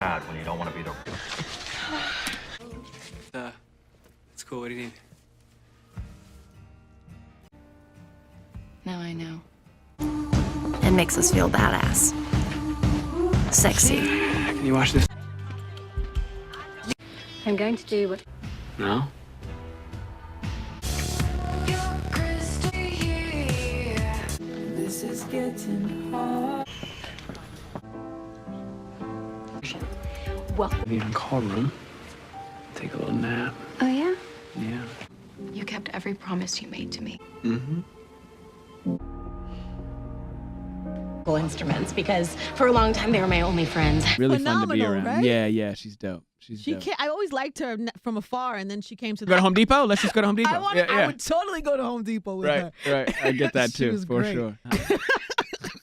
bad when you don't want to be the. It's cool. What do you need? Now I know. It makes us feel badass. Sexy. Can you watch this? I'm going to do what... No. This is getting hard. Well... Maybe even call room. Take a little nap. Oh, yeah? Yeah. You kept every promise you made to me. Mm-hmm. Instruments, because for a long time they were my only friends. Really fun to be around. Right? Yeah, she's dope. She dope. I always liked her from afar, and then she came to Go to Home Depot? Let's just go to Home Depot. I would totally go to Home Depot with her. Right. I get that She too, was for great. sure.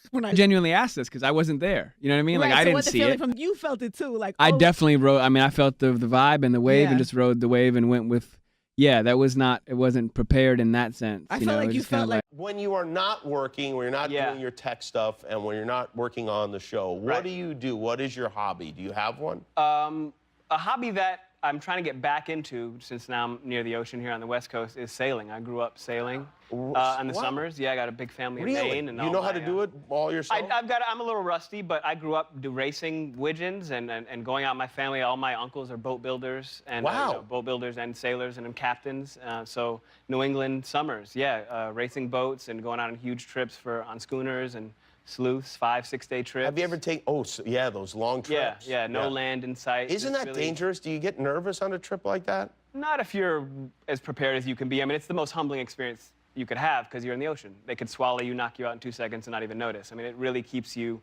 When I genuinely asked this because I wasn't there. You know what I mean? Right, Like I so didn't what the see feeling it. From you felt it too, like I oh, definitely rode. I mean, I felt the vibe and the wave, and Yeah. just rode the wave and went with. Yeah, that was not. It wasn't prepared in that sense. I you felt know, like it was you just kinda felt like When you are not working, when you're not doing your tech stuff, and when you're not working on the show, what do you do? What is your hobby? Do you have one? A hobby that I'm trying to get back into, since now I'm near the ocean here on the West Coast, is sailing. I grew up sailing in the summers. Yeah, I got a big family in Maine. And you know how to do it all yourself? I'm a little rusty, but I grew up racing widgeons and going out with my family. All my uncles are boat builders and boat builders and sailors and captains. So New England summers, racing boats and going out on huge trips on schooners and sleuths, 5-6 day trips. Have you ever taken? Oh, so, yeah, those long trips. Yeah, no land in sight. Isn't that dangerous? Do you get nervous on a trip like that? Not if you're as prepared as you can be. I mean, it's the most humbling experience you could have because you're in the ocean. They could swallow you, knock you out in 2 seconds and not even notice. I mean, it really keeps you,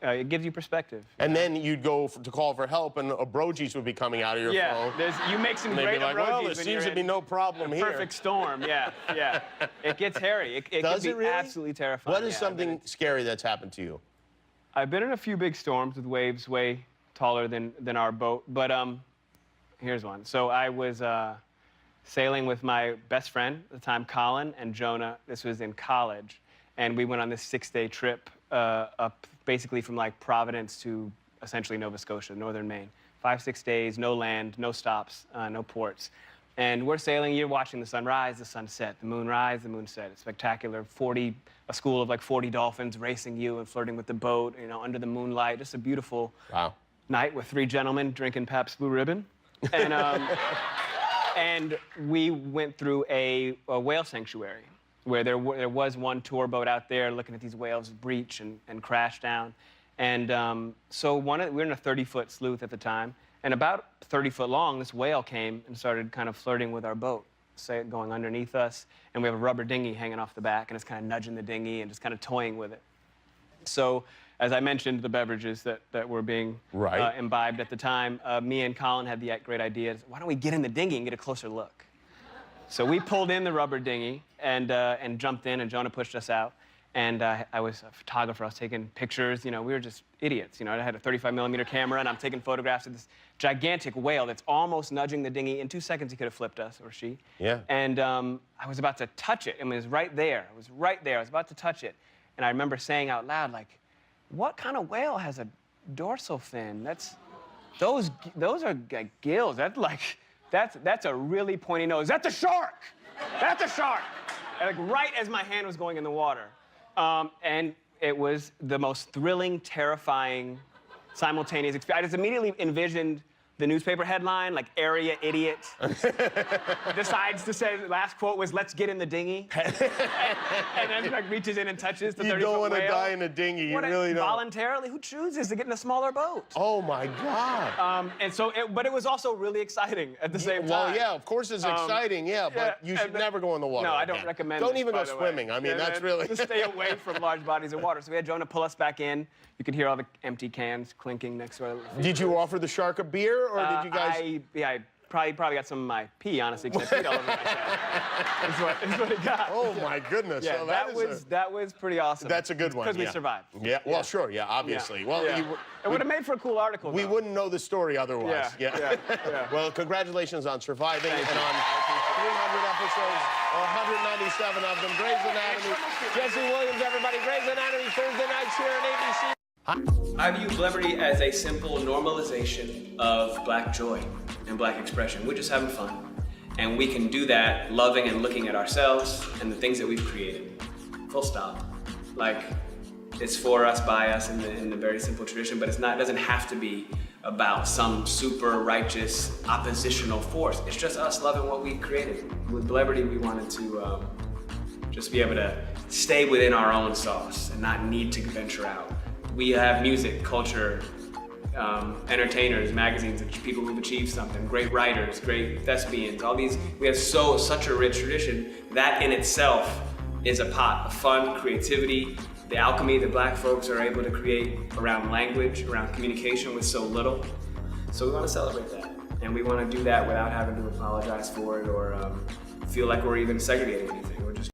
it gives you perspective. And then you'd go to call for help, and abrogies would be coming out of your phone. You make some And they'd great be like, abrogies well, there when seems you're to be in no problem a here. perfect storm, yeah. It gets hairy. It Does can it be really? absolutely terrifying. What is something scary that's happened to you? I've been in a few big storms with waves way taller than our boat, but here's one. So I was sailing with my best friend at the time, Colin and Jonah. This was in college, and we went on this 6-day trip up basically from like Providence to essentially Nova Scotia, northern Maine. 5-6 days, no land, no stops, no ports. And we're sailing, you're watching the sun rise, the sun set, the moon rise, the moon set. It's spectacular. A school of like 40 dolphins racing you and flirting with the boat, you know, under the moonlight. Just a beautiful night with 3 gentlemen drinking Pabst Blue Ribbon. And, and we went through a whale sanctuary where there was one tour boat out there looking at these whales breach and crash down. And so we were in a 30-foot sleuth at the time. And about 30 foot long, this whale came and started kind of flirting with our boat, going underneath us. And we have a rubber dinghy hanging off the back, and it's kind of nudging the dinghy and just kind of toying with it. So, as I mentioned, the beverages that were being imbibed at the time, me and Colin had the great idea, why don't we get in the dinghy and get a closer look? So we pulled in the rubber dinghy and jumped in, and Jonah pushed us out. And I was a photographer. I was taking pictures. You know, we were just idiots. You know, I had a 35mm camera, and I'm taking photographs of this gigantic whale that's almost nudging the dinghy. In 2 seconds, he could have flipped us, or she. Yeah. And I was about to touch it. I mean, it was right there. It was right there. I was about to touch it. And I remember saying out loud, like, what kind of whale has a dorsal fin? Those are like gills. That's a really pointy nose. That's a shark. That's a shark. And like right as my hand was going in the water. And it was the most thrilling, terrifying, simultaneous experience. I just immediately envisioned the newspaper headline, like, area idiot decides to say, the last quote was, let's get in the dinghy. and then like reaches in and touches the 30-foot whale. You don't want to die in a dinghy, you really don't. Voluntarily, who chooses to get in a smaller boat? Oh my God. And so, but it was also really exciting at the same time. Well, yeah, of course it's exciting, but you should never go in the water. No, I don't recommend it. Don't even go swimming. I mean, that's really... Just stay away from large bodies of water. So we had Jonah pull us back in. You could hear all the empty cans clinking next to our feet. Did you offer the shark a beer, or did you guys... I probably got some of my pee, honestly, because I peed all over myself. That's what it got. Oh, my goodness. Yeah, So that was pretty awesome. That's a good one, because we survived. Yeah, well, sure, obviously. Yeah. Well, It would have made for a cool article, we wouldn't know the story otherwise. Yeah. Well, congratulations on surviving and on 300 episodes, 197 of them. Grey's Anatomy. Jesse Williams, everybody. Grey's Anatomy, Thursday nights here on ABC. I view Celebrity as a simple normalization of Black joy and Black expression. We're just having fun. And we can do that loving and looking at ourselves and the things that we've created. Full stop. Like, it's for us, by us in the very simple tradition, but it doesn't have to be about some super righteous oppositional force. It's just us loving what we created. With Celebrity, we wanted to just be able to stay within our own sauce and not need to venture out. We have music, culture, entertainers, magazines, people who've achieved something, great writers, great thespians, all these. We have such a rich tradition. That in itself is a pot of fun, creativity, the alchemy that Black folks are able to create around language, around communication with so little. So we want to celebrate that. And we want to do that without having to apologize for it or feel like we're even segregating anything. We're just